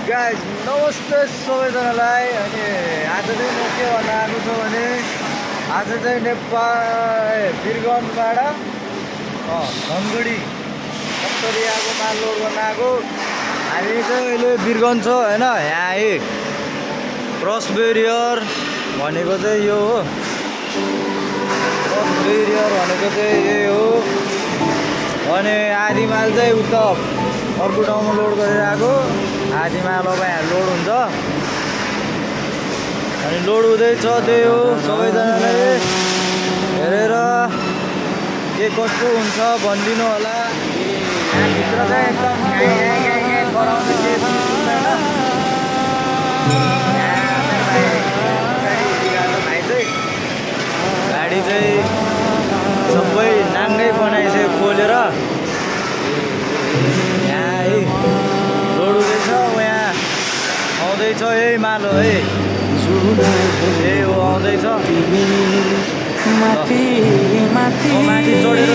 Guys नमस्ते सबैजनालाई। अनि आज चाहिँ म के भन्न आएको छु भने आज चाहिँ नेपाल वीरगन्जबाट धनगढी कत्तरियाको माल लोड गर्न आएको। हामी चाहिँ अहिले वीरगन्ज छ होइन। यहाँ है क्रस बेरियर भनेको चाहिँ यो हो। क्रस बेरियर भनेको चाहिँ यही हो। अनि आधी माल चाहिँ उता अर्को ठाउँमा लोड गरेर आएको। आधी माल अब यहाँ लोड हुन्छ। अनि लोड हुँदैछ त्यही हो। सबैजनाले हेरेर के कस्तो हुन्छ भनिदिनु होला। यहाँभित्र चाहिँ एकदम गराउने केही पनि हुँदैन। गाडी चाहिँ सबै नाङ्गै बनाइसक्यो खोलेर। यहाँ है लोड हुँदैछ। यहाँ आउँदैछ यही माल हो है। यही हो आउँदैछ। माथि चढेर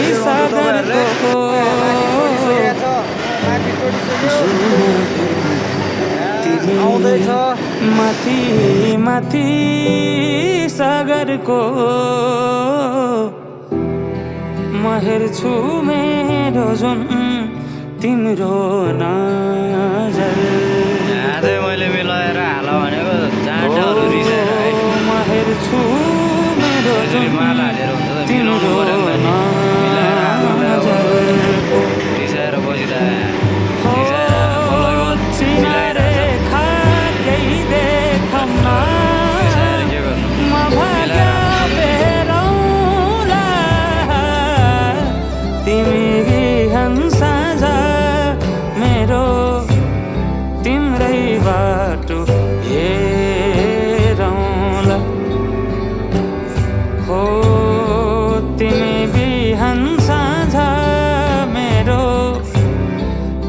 आउँदैछ। माथि सागरको म हेर्छु मेरो जुन तिम्रो नजर। मैले मिलाएर हाल भनेको जाँडाहरू रिसाएर है। म हेर्छु मेरो जुन तिम्रो नजरको रिसाएर बसिँदा चिनारे खा केही देखौँ न म भाग्य फेरौँला तिमी बिहान साँझ मेरो तिम्रै बाटो हेरौँला। हो तिमी बिहान साँझ मेरो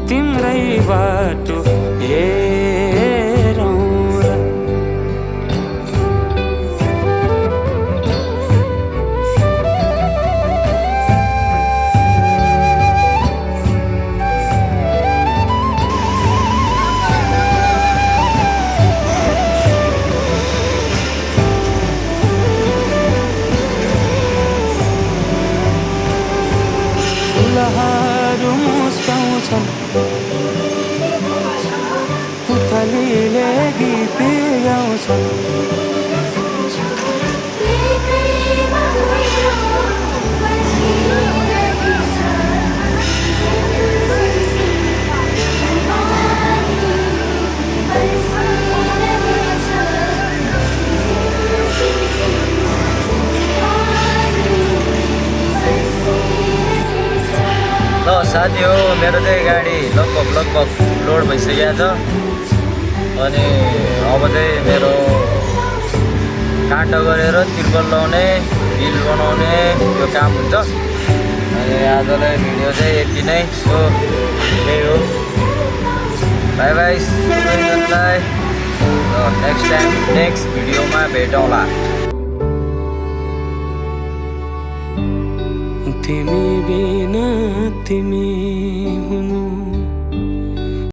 तिम्रै बाटो हेरौँला। फुलहरू मुस्काउँछन् पुतलीले गीत गाउँछन्। ल साथी हो मेरो चाहिँ गाडी लगभग लोड भइसकेको छ। अनि अब चाहिँ मेरो काँटा गरेर तिर्पल लाउने हिल बनाउने यो काम हुन्छ। अनि आजलाई भिडियो चाहिँ यति नै। सो त्यही हो। बाई बाई सबैजनालाई। नेक्स्ट भिडियोमा भेटौँला। तिमी बिना तिमी